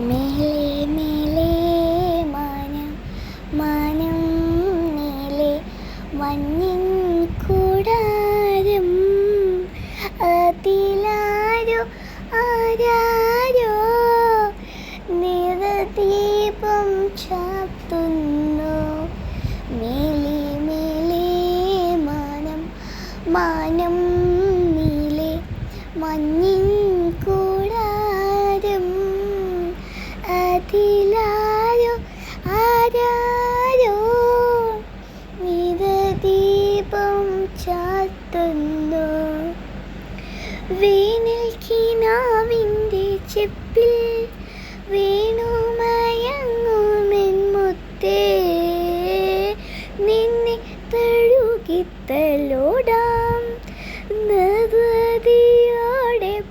മേലേ മേലേ മാനം മാനം നീലേ മഞ്ഞിൻ കൂടാരം അതിലാരോ ആരാരോ നിറദീപം ചാർത്തുന്നു. മേലേ മേലേ മാനം മാനം നീലേ മഞ്ഞിൻ കൂടാരം അതിലാരോ ആരാരോ നിറദീപം ചാർത്തുന്നു. വേനൽ കിനാവിൻ്റെ ചെപ്പിൽ വീണുമയങ്ങുമെൻ മുത്തേ, നിന്നെ തഴുകിത്തലോടാം നവതിയോടെ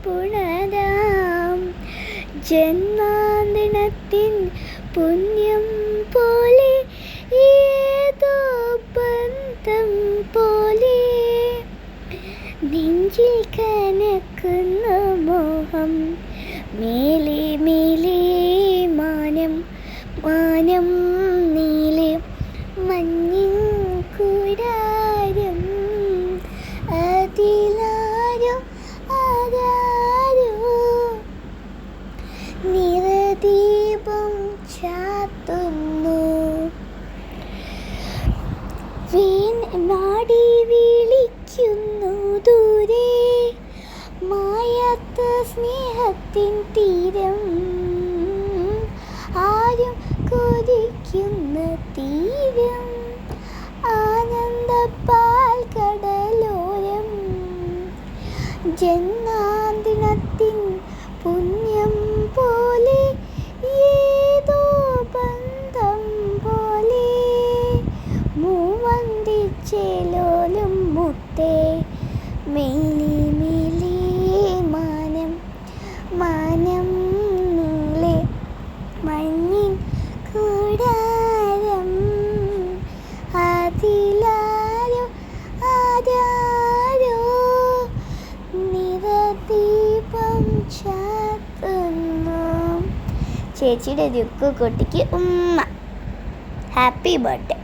പുണരാം. ജന്മാന്തരത്തിൻ പുണ്യം പോലെ ഏതോ ബന്ധം പോലെ നെഞ്ചിൽ കനക്കുന്ന മോഹം. മേലേ മേലേ മാനം മാനം നീലേ മഞ്ഞിൻ കൂടാരം അതിലാരോ ആരാരോ നിറദീപം ചാർത്തുന്നു. നാടി വിളിക്കുന്നു ദൂരെ മായാത്ത സ്നേഹത്തിൻ തീരം, ആരും കൊതിക്കുന്ന തീരം, ആനന്ദപ്പാൽ കടലോരം. ജന്മാന്തരത്തിൻ പുണ്യം പോലെ ഏതോ ബന്ധം പോലെ മൂവന്തിച്ചേലോലും മുത്തേ. മേലേ മേലേ മാനം മാനം നീലേ മഞ്ഞിൻ കൂടാരം അതിലാരോ ആരാരോ നിറദീപം ചാർത്തുന്നു. ചേച്ചിയുടെ രുക്കു കുട്ടിക്ക് ഉമ്മ. Happy birthday.